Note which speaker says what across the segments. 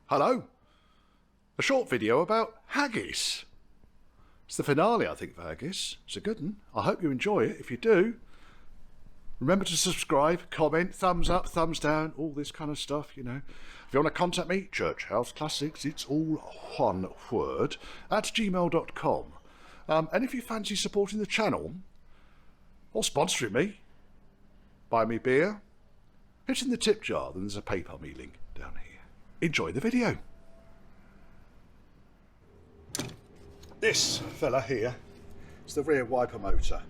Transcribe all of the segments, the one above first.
Speaker 1: Hello. A short video about haggis. It's the finale, I think, for haggis. It's a good one. I hope you enjoy it. If you do, remember to subscribe, comment, thumbs up, thumbs down, all this kind of stuff, you know. If you want to contact me, Church House Classics, it's all one word, at gmail.com. And if you fancy supporting the channel, or sponsoring me, buy me beer, it's in the tip jar, then there's a PayPal me link down here. Enjoy the video. This fella here is the rear wiper motor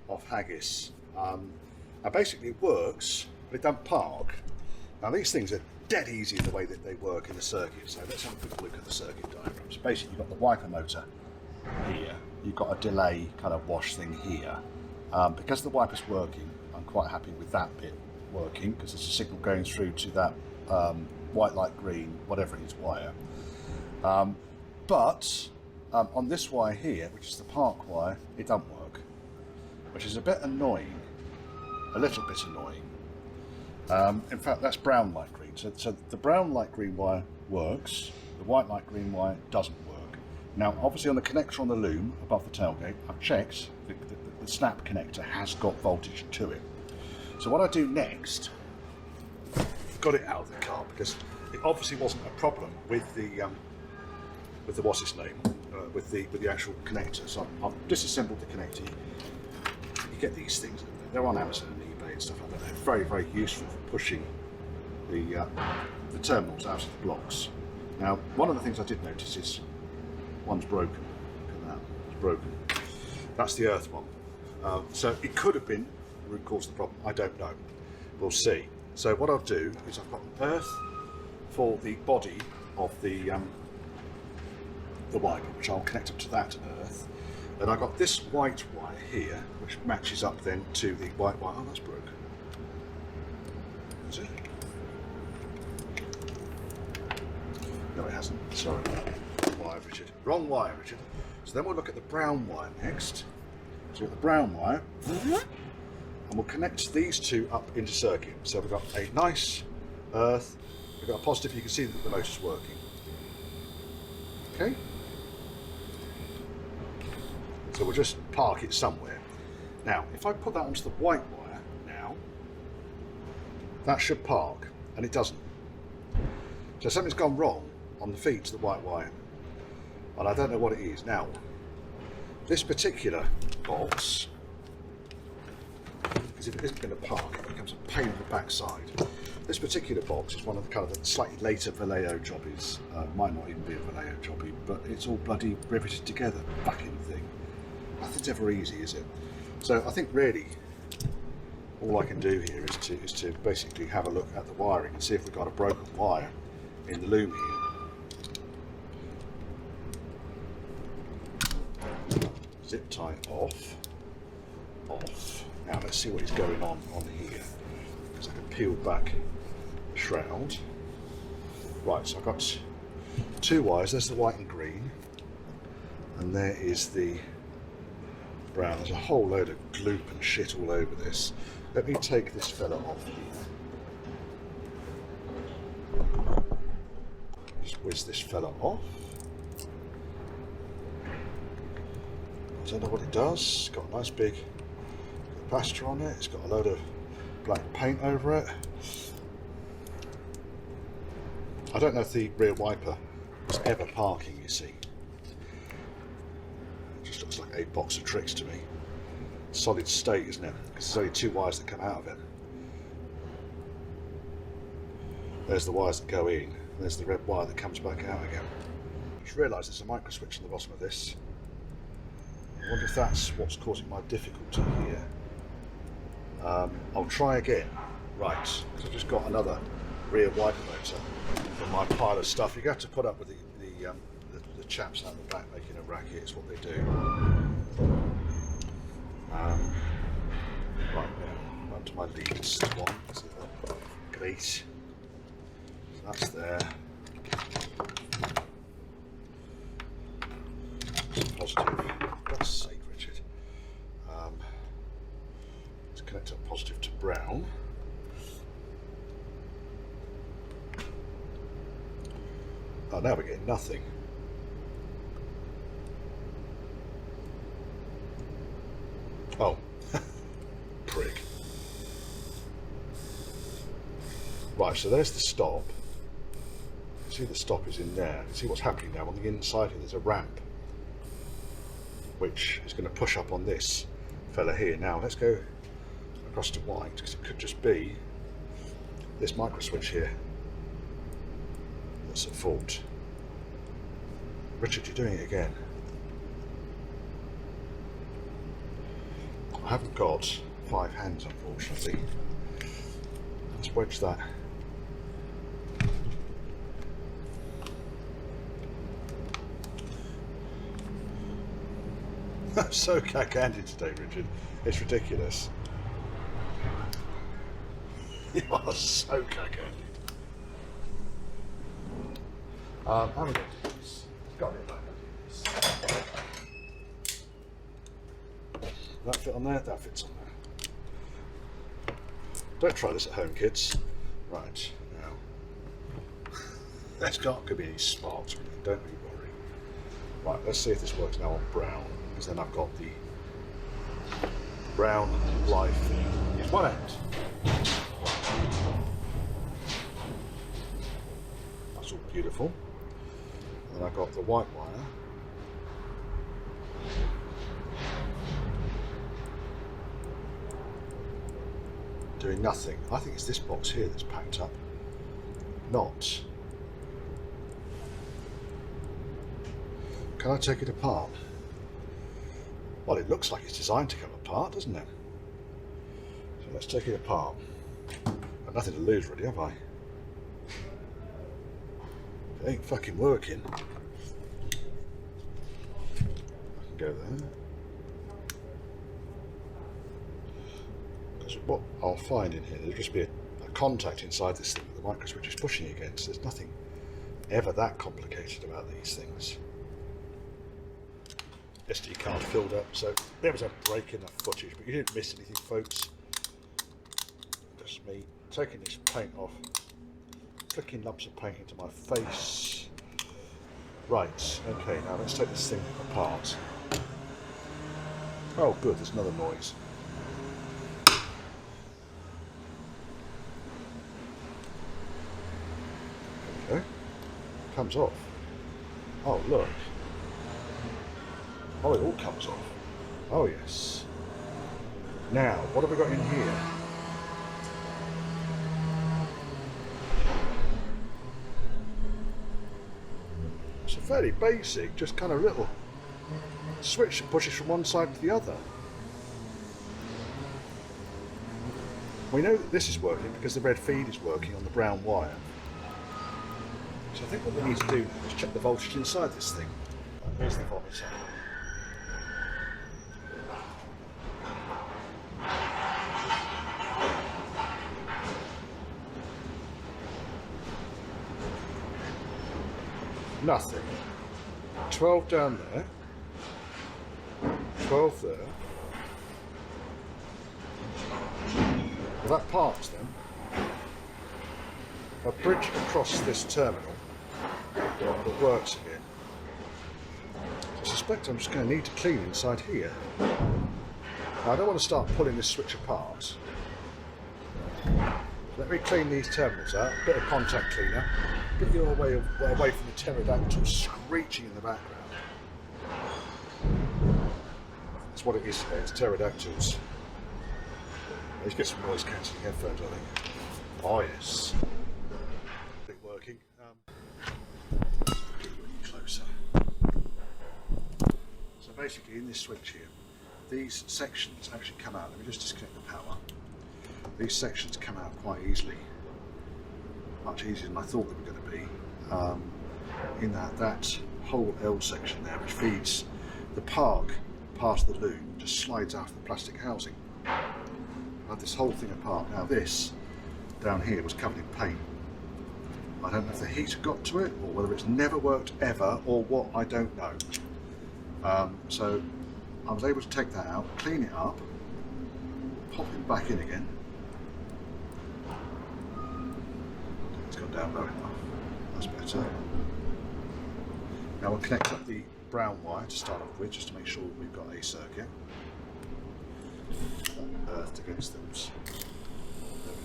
Speaker 1: of Haggis. Now basically it works, but it don't park. Now these things are dead easy in the way that they work in the circuit, so let's have a quick look at the circuit diagrams. Basically you've got the wiper motor here, you've got a delay kind of wash thing here. Because the wiper's working, I'm quite happy with that bit working, because there's a signal going through to that white, light, green, whatever it is, wire. But on this wire here, which is the park wire, it doesn't work, which is a bit annoying, a little bit annoying. In fact, that's brown, light, green. So the brown, light, green wire works, the white, light, green wire doesn't work. Now, obviously on the connector on the loom above the tailgate, I've checked, the snap connector has got voltage to it. So what I do next, got it out of the car because it obviously wasn't a problem with the what's its name, with the actual connector. So I've disassembled the connector. You get these things; they're on Amazon and eBay and stuff like that. They're very, very useful for pushing the terminals out of the blocks. Now, one of the things I did notice is one's broken. Look at that; it's broken. That's the earth one. So it could have been the root cause of the problem. I don't know. We'll see. So what I'll do is I've got an earth for the body of the wiper, which I'll connect up to that earth. Then I've got this white wire here, which matches up then to the white wire. Oh, that's broken. Is it? No, it hasn't. Sorry. Wrong wire, Richard. Wrong wire, Richard. So then we'll look at the brown wire next. So we've got the brown wire. And we'll connect these two up into circuit. So we've got a nice earth, we've got a positive, you can see that the motor's working. Okay? So we'll just park it somewhere. Now, if I put that onto the white wire now, that should park, and it doesn't. So something's gone wrong on the feed to the white wire, and I don't know what it is. Now, this particular box, because if it isn't going to park, it becomes a pain in the backside. This particular box is one of the kind of the slightly later Vallejo jobbies. Might not even be a Vallejo jobbie, but it's all bloody riveted together, backing thing. Nothing's ever easy, is it? So I think really all I can do here is to basically have a look at the wiring and see if we've got a broken wire in the loom here. Zip tie off. Now let's see what is going on here, because I can peel back the shroud. Right, so I've got two wires. There's the white and green, and there is the brown. There's a whole load of gloop and shit all over this. Let me take this fella off here. Just whiz this fella off. I don't know what it does. It's got a nice big plaster on it. It's got a load of black paint over it. I don't know if the rear wiper was ever parking, you see. It just looks like a box of tricks to me. Solid state, isn't it? Because there's only two wires that come out of it. There's the wires that go in, and there's the red wire that comes back out again. I just realised there's a micro switch on the bottom of this. I wonder if that's what's causing my difficulty here. I'll try again. Right, so I've just got another rear wiper motor in my pile of stuff. You have to put up with the chaps out the back making a racket. It's what they do. Right, now onto my leads one. Great. So that's there. Positive. God's sake, Richard. Let's connect up positive to brown. Oh, now we're getting nothing. Oh, prick. Right, so there's the stop. See, the stop is in there. See what's happening now on the inside here. There's a ramp which is going to push up on this fella here. Now let's go across to white, because it could just be this micro switch here that's at fault. Richard, you're doing it again. I haven't got 5 hands, unfortunately. Let's wedge that. I'm so cack-handed today, Richard. It's ridiculous. You are so cack-handed. I'm going to do this. Got it. That fit on there? That fits on there. Don't try this at home, kids. Right, now. That's not going to be any sparks or anything, don't you worry. Right, let's see if this works now on brown. Because then I've got the brown live feed is one end. That's all beautiful. And then I've got the white wire. Doing nothing. I think it's this box here that's packed up. Not. Can I take it apart? Well, it looks like it's designed to come apart, doesn't it? So let's take it apart. I've nothing to lose, really, have I? It ain't fucking working. I can go there. Because what I'll find in here, there'll just be a contact inside this thing that the micro switch is pushing against. There's nothing ever that complicated about these things. SD card filled up, so there was a break in the footage, but you didn't miss anything, folks. Just me taking this paint off, flicking lumps of paint into my face. Right, okay, now let's take this thing apart. Oh good, there's another noise. There we go. Comes off. Oh look. Oh, it all comes off. Oh yes. Now, what have we got in here? It's a fairly basic, just kind of little switch that pushes from one side to the other. We know that this is working because the red feed is working on the brown wire. So I think what we need to do now is check the voltage inside this thing. Here's the voltage. Nothing. 12 down there. 12 there. Well, that parts then. A bridge across this terminal that works again. So I suspect I'm just going to need to clean inside here. Now, I don't want to start pulling this switch apart. Let me clean these terminals out, a bit of contact cleaner, get you away from the pterodactyl screeching in the background. That's what it is today, it's pterodactyls. Let's get some noise cancelling headphones, I think. Oh yes. It's working. Get you any closer. So basically in this switch here, these sections actually come out. Let me just disconnect the power. These sections come out quite easily, much easier than I thought they were going to be. In that whole L section there, which feeds the park past the loom, just slides out of the plastic housing. I had this whole thing apart. Now this down here was covered in paint. I don't know if the heat got to it or whether it's never worked ever or what, I don't know. So I was able to take that out, clean it up, pop it back in again. It's gone down low enough. That's better. Now we'll connect up the brown wire to start off with, just to make sure we've got a circuit. Earthed against them. There we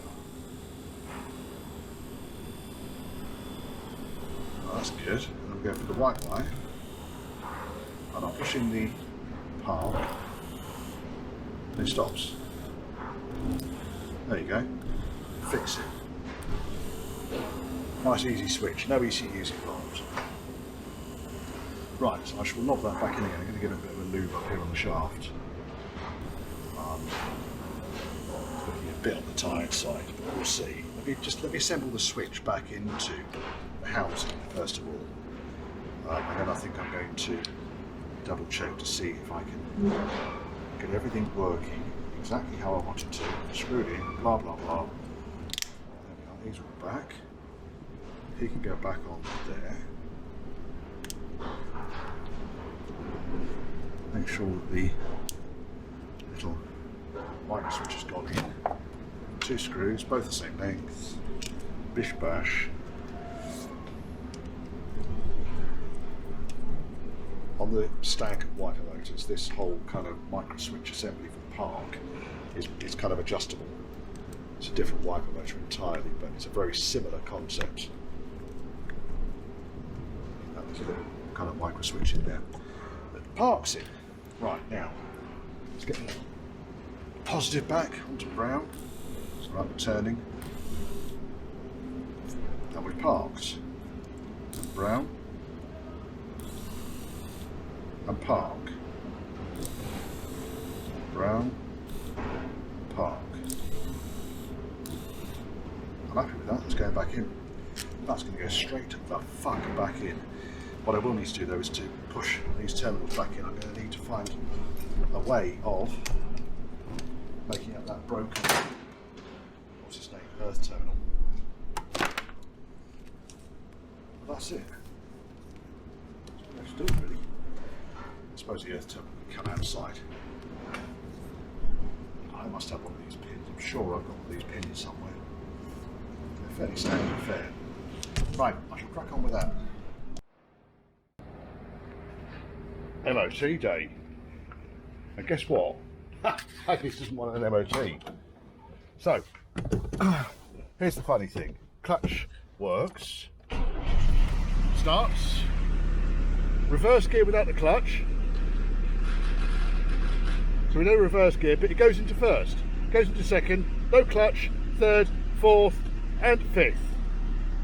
Speaker 1: are. Oh, that's good. And then we go for the white wire. And I'm pushing the park. And it stops. There you go. Fix it. Nice easy switch, no ECUs involved. Right, so I shall knob that back in again. I'm going to give it a bit of a lube up here on the shaft. Looking a bit on the tired side, but we'll see. Let me assemble the switch back into the housing first of all. And then I think I'm going to double check to see if I can get everything working exactly how I want it to. Screwed in, blah blah blah. There we are, these are all back. He can go back on there. Make sure that the little micro switch has gone in. 2 screws, both the same length. Bish bash. On the Stag wiper motors, this whole kind of micro switch assembly for the park is kind of adjustable. It's a different wiper motor entirely, but it's a very similar concept. There's a little kind of micro switch in there that parks it. Right, now let's get the positive back onto brown. So right, we're turning. And we parked. And brown. And park. Brown. Park. I'm happy with that. It's going back in. That's going to go straight the fuck back in. What I will need to do though is to push these terminals back in. I'm going to need to find a way of making up that broken, what's his name, earth terminal. But that's it. Let's do it really. I suppose the earth terminal can come outside. I must have one of these pins. I'm sure I've got one of these pins somewhere. They're fairly standard fare. Right, I shall crack on with that. MoT day. And guess what? Haggis doesn't want an MoT. So, here's the funny thing. Clutch works. Starts. Reverse gear without the clutch. So we know reverse gear, but it goes into first. Goes into second. No clutch. Third, fourth, and fifth.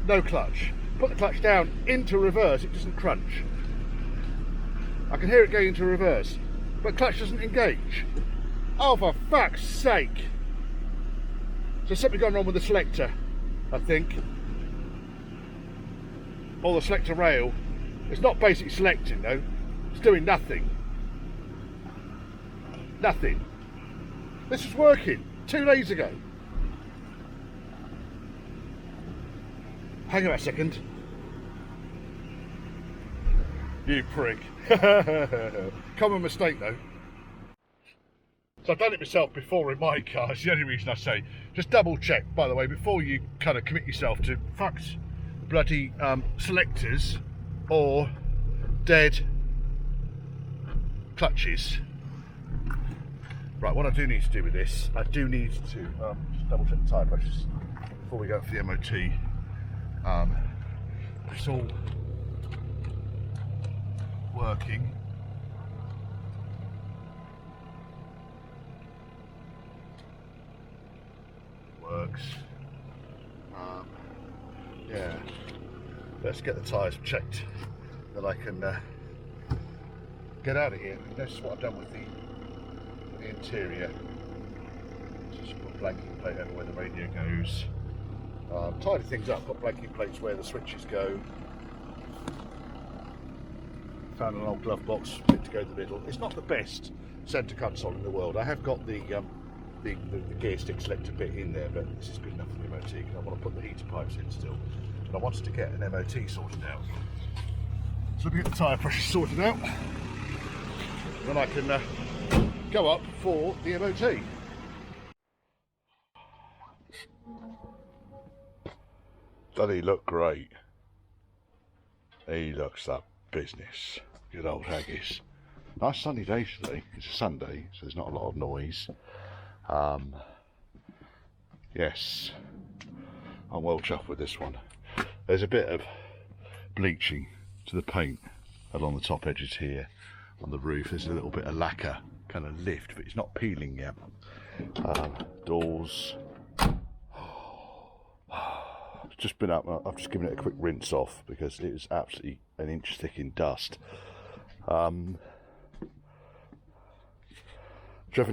Speaker 1: No clutch. Put the clutch down into reverse, it doesn't crunch. I can hear it going into reverse, but clutch doesn't engage. Oh, for fuck's sake! So something gone wrong with the selector, I think. Or the selector rail. It's not basic selecting though. It's doing nothing. Nothing. This was working 2 days ago. Hang on a second. You prick. Common mistake though. So I've done it myself before in my car. It's the only reason I say. Just double check, by the way, before you kind of commit yourself to fucked bloody selectors or dead clutches. Right, what I do need to do with this, I do need to just double check the tyre pressures before we go for the MOT. It's all working. Works. Yeah. Let's get the tyres checked, then I can get out of here. That's what I've done with the interior. Just put blanking plate over where the radio goes. Tidy things up. Got blanking plates where the switches go. Found an old glove box fit to go to the middle. It's not the best centre console in the world. I have got the gear stick selector bit in there, but this is good enough for the MOT because I want to put the heater pipes in still. But I wanted to get an MOT sorted out. So let me get the tyre pressure sorted out. Then I can go up for the MOT. Doesn't he look great? He looks a business. Good old Haggis. Nice sunny day today. It's a Sunday, so there's not a lot of noise. Yes, I'm well chuffed with this one. There's a bit of bleaching to the paint along the top edges here. On the roof there's a little bit of lacquer kind of lift, but it's not peeling yet. Doors. Just been up. I've just given it a quick rinse off because it was absolutely an inch thick in dust. Driven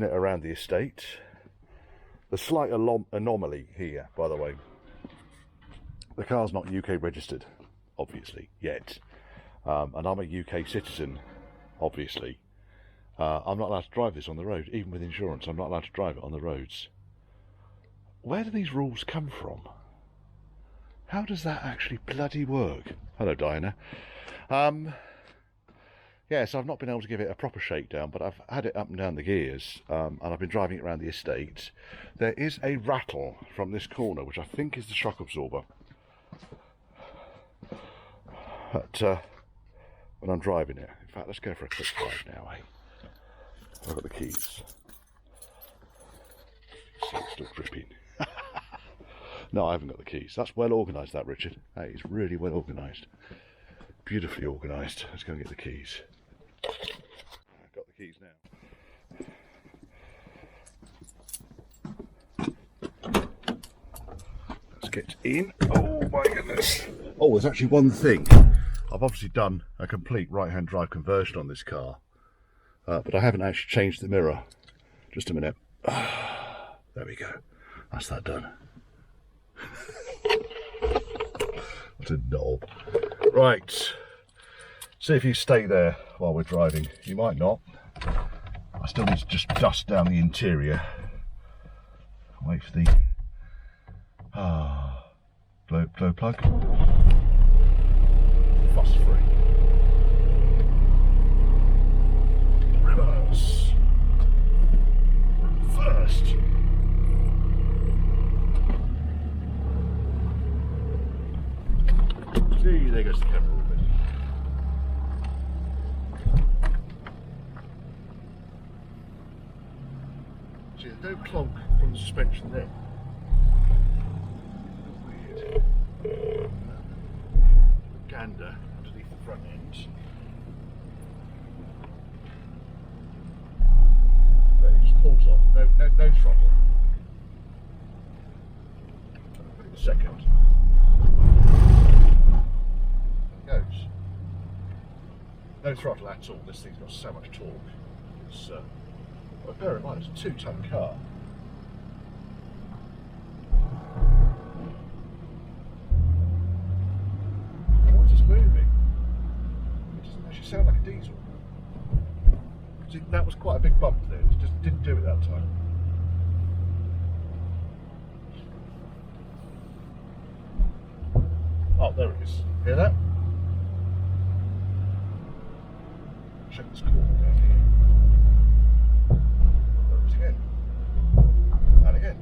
Speaker 1: it around the estate. The slight anomaly here, by the way, the car's not UK registered, obviously, yet. And I'm a UK citizen, obviously. I'm not allowed to drive this on the road, even with insurance. I'm not allowed to drive it on the roads. Where do these rules come from? How does that actually bloody work? Hello, Diana. Yeah, so I've not been able to give it a proper shakedown, but I've had it up and down the gears, and I've been driving it around the estate. There is a rattle from this corner, which I think is the shock absorber. But when I'm driving it, in fact, let's go for a quick drive now, eh? I've got the keys. So it's still dripping. No, I haven't got the keys. That's well organised, that, Richard. That is really well organised. Beautifully organised. Let's go and get the keys. I've got the keys now. Let's get in. Oh my goodness. Oh, there's actually one thing. I've obviously done a complete right-hand drive conversion on this car, but I haven't actually changed the mirror. Just a minute. There we go. That's that done. What a knob. Right. See if you stay there while we're driving. You might not. I still need to just dust down the interior. Wait for the glow plug. Fuss free. Reverse. First. See, there goes the camera already. See, there's no clonk from the suspension there. Weird. Gander underneath the front end. There, it just pulls off. No throttle. Put it a second. There it goes. No throttle at all. This thing's got so much torque. It's well, bear in mind it's a 2-ton car. Why is this moving? It doesn't actually sound like a diesel. See, that was quite a big bump there. It just didn't do it that time. Oh, there it is. Hear that? Check this corner down here. There it is again. And again.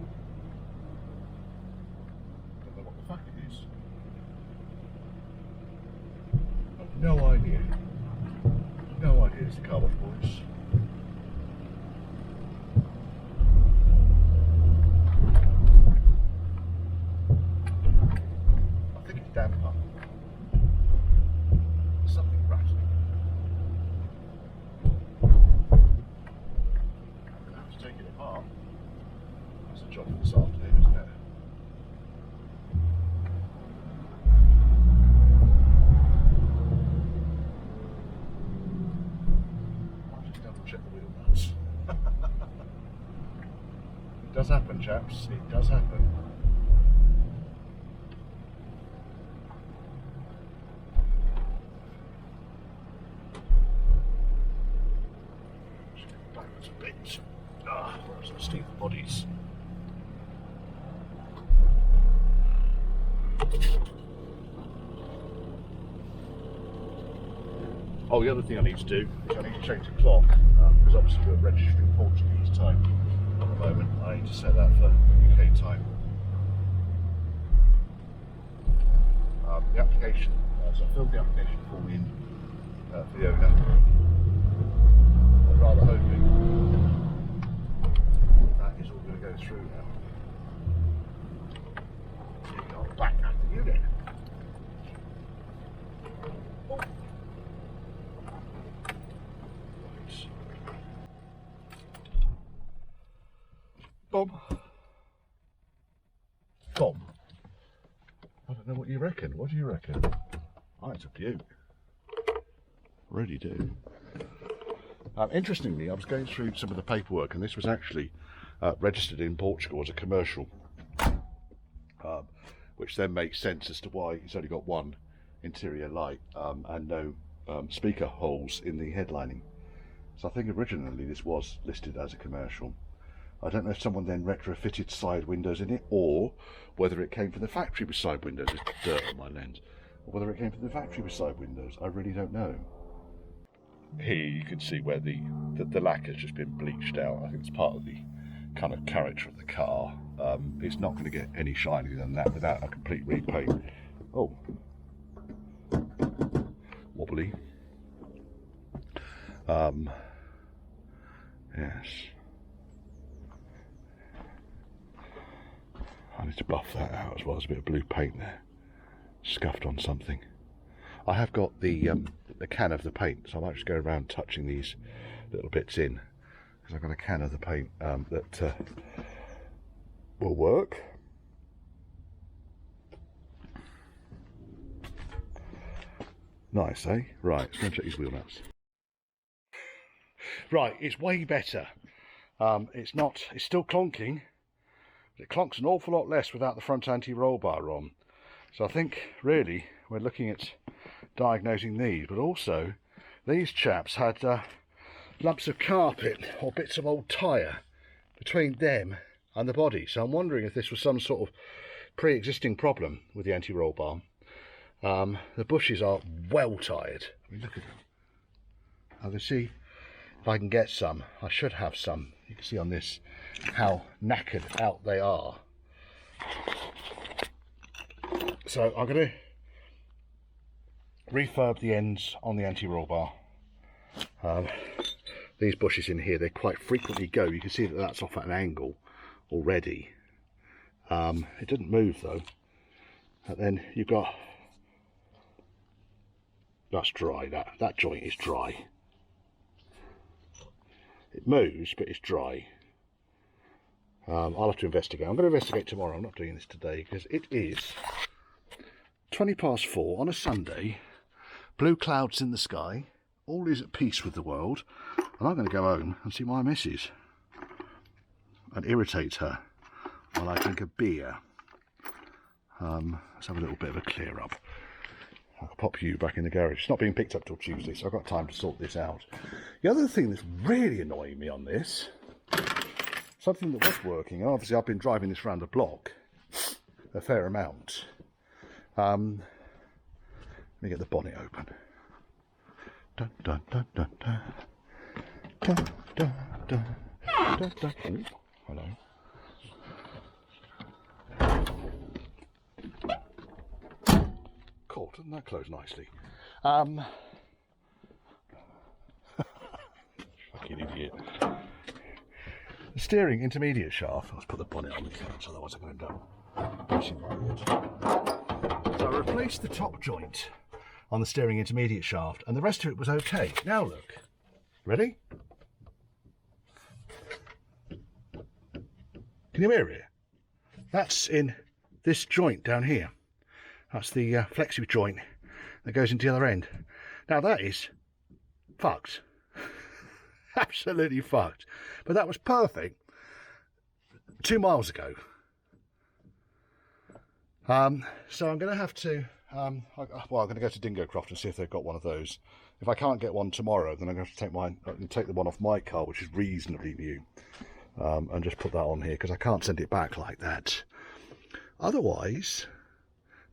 Speaker 1: Don't know what the fuck it is. I've no idea. No idea. It's the car wash boys. I think it's damper. Something rattling. I'm gonna have to take it apart. That's a job for this afternoon, isn't it? I'll just double check the wheel nuts. It does happen, chaps. It does happen. Backwards a bit. Where's the steel bodies? Oh, the other thing I need to do is I need to change the clock, because obviously we're registering Portuguese time at the moment. I need to set that for UK time. The application, so I filled the application form in for the owner. I'm rather hoping that is all going to go through now. Here you go, back at the unit. Oh. Bob. Bob. I don't know what you reckon. What do you reckon? Oh, it's a beaut. Really do. Interestingly, I was going through some of the paperwork, and this was actually registered in Portugal as a commercial, which then makes sense as to why it's only got one interior light and no speaker holes in the headlining. So I think originally this was listed as a commercial. I don't know if someone then retrofitted side windows in it, or whether it came from the factory with side windows. There's dirt on my lens. Or whether it came from the factory with side windows. I really don't know. Here you can see where the lacquer has just been bleached out. I think it's part of the kind of character of the car. It's not going to get any shinier than that without a complete repaint. Oh. Wobbly. Yes. I need to buff that out as well. There's a bit of blue paint there, scuffed on something. I have got the can of the paint, so I might just go around touching these little bits in, because I've got a can of the paint that will work. Nice, eh? Right, let's go and check these wheel nuts. Right, it's way better. It's still clonking. It clonks an awful lot less without the front anti-roll bar on. So I think really we're looking at diagnosing these, but also these chaps had lumps of carpet or bits of old tyre between them and the body. So I'm wondering if this was some sort of pre-existing problem with the anti-roll bar. The bushes are well tired. I mean, look at them. I can see if I can get some. I should have some. You can see on this how knackered out they are. So I'm going to refurb the ends on the anti-roll bar. These bushes in here, they quite frequently go. You can see that that's off at an angle already. It didn't move though. And then you've got, that's dry, that joint is dry. It moves, but it's dry. I'll have to investigate. I'm going to investigate tomorrow. I'm not doing this today because it is 4:20 on a Sunday. Blue clouds in the sky. All is at peace with the world. And I'm going to go home and see my missus and irritate her while I drink a beer. Let's have a little bit of a clear up. I'll pop you back in the garage. It's not being picked up till Tuesday, so I've got time to sort this out. The other thing that's really annoying me on this, something that was working, and obviously I've been driving this around the block a fair amount. Let me get the bonnet open. Dun, dun, dun, dun, dun. Dun, dun, dun, dun, dun. Oh, hello. Cool, doesn't that close nicely? Fucking idiot. The steering intermediate shaft, let's put the bonnet on the couch, otherwise I'm going to end up pushing my ears. So I replaced the top joint on the steering intermediate shaft, and the rest of it was okay. Now look, ready? Can you hear it? That's in this joint down here. That's the flexi joint that goes into the other end. Now that is fucked. Absolutely fucked. But that was perfect 2 miles ago. So I'm going to have to, I'm going to go to Dingo Croft and see if they've got one of those. If I can't get one tomorrow, then I'm going to have to take the one off my car, which is reasonably new, and just put that on here, because I can't send it back like that. Otherwise,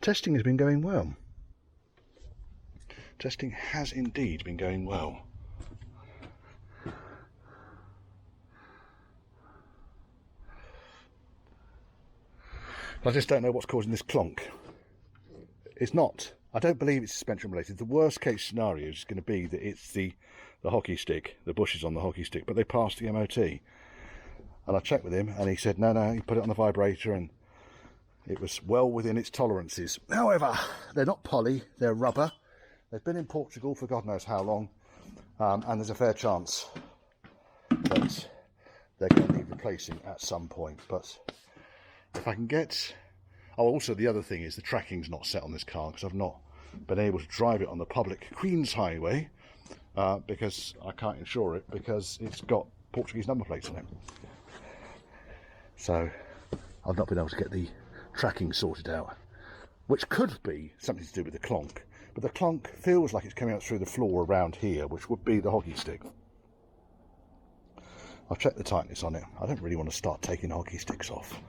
Speaker 1: testing has been going well. Testing has indeed been going well. I just don't know what's causing this clonk. It's not I don't believe it's suspension related. The worst case scenario is going to be that it's the hockey stick, the bushes on the hockey stick, but they passed the MOT. And I checked with him and he said, no, he put it on the vibrator and it was well within its tolerances. However, they're not poly, they're rubber. They've been in Portugal for God knows how long. And there's a fair chance that they're going to need replacing at some point. But if I can get... Oh, also the other thing is the tracking's not set on this car because I've not been able to drive it on the public Queen's Highway because I can't insure it because it's got Portuguese number plates on it. So I've not been able to get the tracking sorted out, which could be something to do with the klonk. But the klonk feels like it's coming out through the floor around here, which would be the hockey stick. I've checked the tightness on it. I don't really want to start taking hockey sticks off.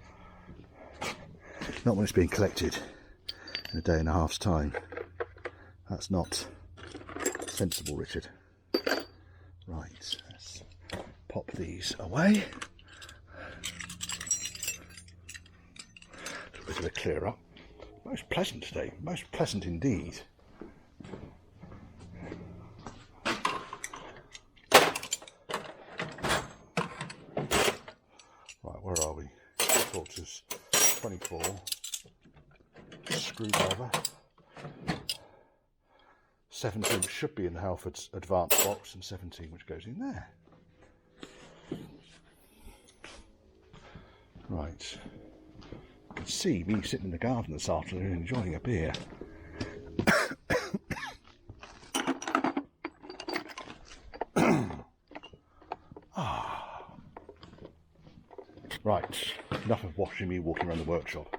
Speaker 1: Not when it's being collected in a day and a half's time. That's not sensible, Richard. Right, let's pop these away. A bit of a clear up. Most pleasant today, most pleasant indeed. Right, where are we? 3/4, 24. Screwdriver. 17 which should be in the Halford's advanced box and 17 which goes in there. Right. You can see me sitting in the garden this afternoon enjoying a beer. Right, enough of watching me walking around the workshop.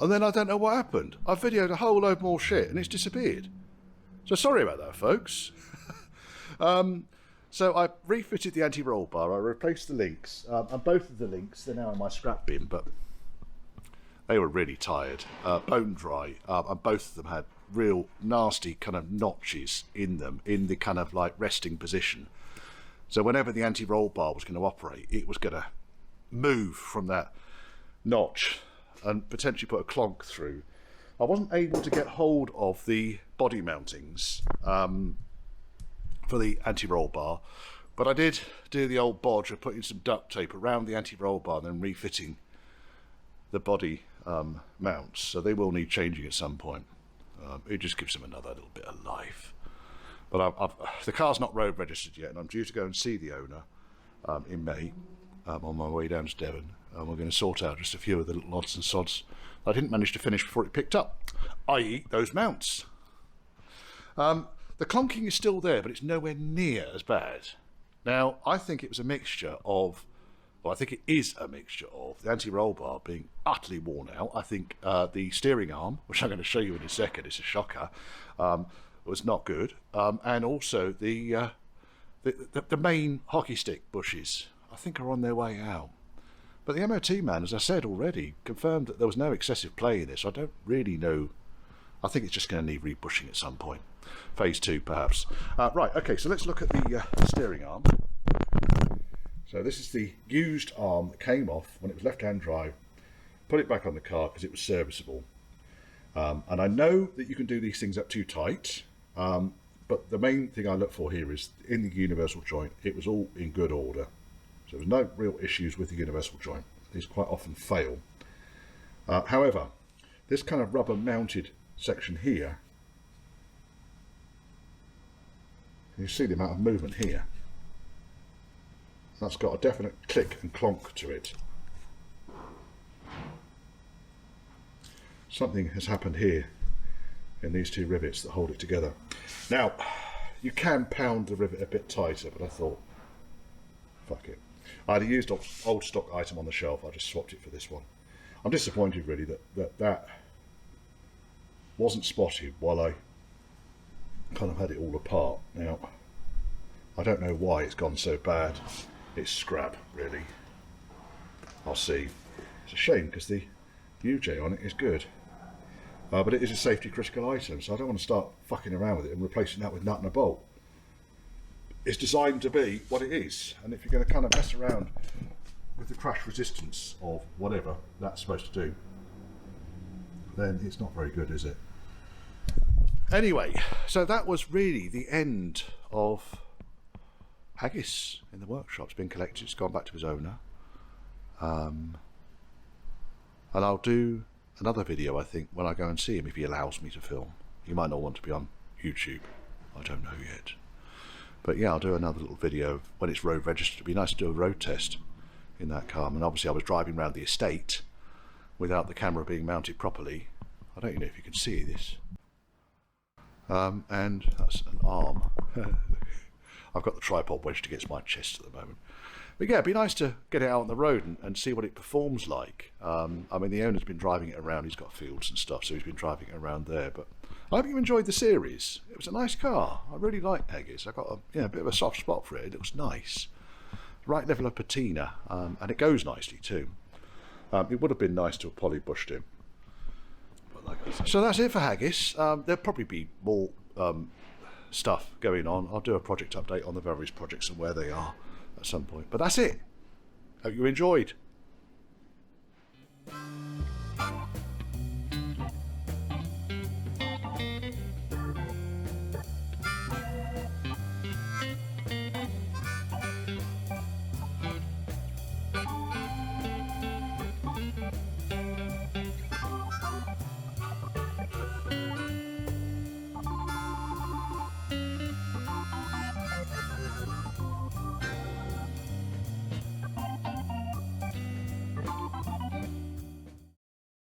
Speaker 1: And then I don't know what happened. I videoed a whole load more shit and it's disappeared. So sorry about that, folks. So I refitted the anti-roll bar, I replaced the links, and both of the links, they're now in my scrap bin, but they were really tired, bone dry, and both of them had real nasty kind of notches in them, in the kind of like resting position. So whenever the anti-roll bar was going to operate, it was going to move from that notch and potentially put a klonk through. I wasn't able to get hold of the body mountings for the anti-roll bar, but I did do the old bodge of putting some duct tape around the anti-roll bar and then refitting the body mounts, so they will need changing at some point. It just gives them another little bit of life. But the car's not road registered yet and I'm due to go and see the owner in May on my way down to Devon. We're going to sort out just a few of the little odds and sods I didn't manage to finish before it picked up, i.e. those mounts. The clonking is still there, but it's nowhere near as bad. Now, I think it was a mixture of, well, I think it is a mixture of the anti-roll bar being utterly worn out. I think the steering arm, which I'm going to show you in a second, it's a shocker, was not good. And also the main hockey stick bushes, I think, are on their way out. But the MoT man, as I said already, confirmed that there was no excessive play in this. I don't really know. I think it's just going to need rebushing at some point. Phase 2, perhaps. Right, okay, so let's look at the steering arm. So this is the used arm that came off when it was left-hand drive. Put it back on the car because it was serviceable. And I know that you can do these things up too tight, but the main thing I look for here is in the universal joint, it was all in good order. So there's no real issues with the universal joint. These quite often fail. However, this kind of rubber mounted section here, you see the amount of movement here. That's got a definite click and clonk to it. Something has happened here in these two rivets that hold it together. Now, you can pound the rivet a bit tighter, but I thought, fuck it. I had a used old stock item on the shelf, I just swapped it for this one. I'm disappointed really that wasn't spotted while I kind of had it all apart. Now, I don't know why it's gone so bad. It's scrap, really. I'll see. It's a shame because the UJ on it is good. But it is a safety critical item, so I don't want to start fucking around with it and replacing that with nut and a bolt. It's designed to be what it is, and if you're going to kind of mess around with the crash resistance of whatever that's supposed to do, then it's not very good, is it? Anyway, so that was really the end of Haggis in the workshop. It's been collected, it's gone back to his owner. And I'll do another video, I think, when I go and see him, if he allows me to film. He might not want to be on YouTube, I don't know yet. But yeah, I'll do another little video when it's road registered. It'd be nice to do a road test in that car. And obviously I was driving around the estate without the camera being mounted properly. I don't know if you can see this. And that's an arm. I've got the tripod wedged against my chest at the moment. But yeah, it'd be nice to get it out on the road and see what it performs like. I mean, the owner's been driving it around. He's got fields and stuff, so he's been driving it around there. But I hope you enjoyed the series. It was a nice car. I really liked Haggis. I got a bit of a soft spot for it. It looks nice. Right level of patina, and it goes nicely too. It would have been nice to have polybushed him. So that's it for Haggis. There'll probably be more stuff going on. I'll do a project update on the various projects and where they are at some point. But that's it. Hope you enjoyed.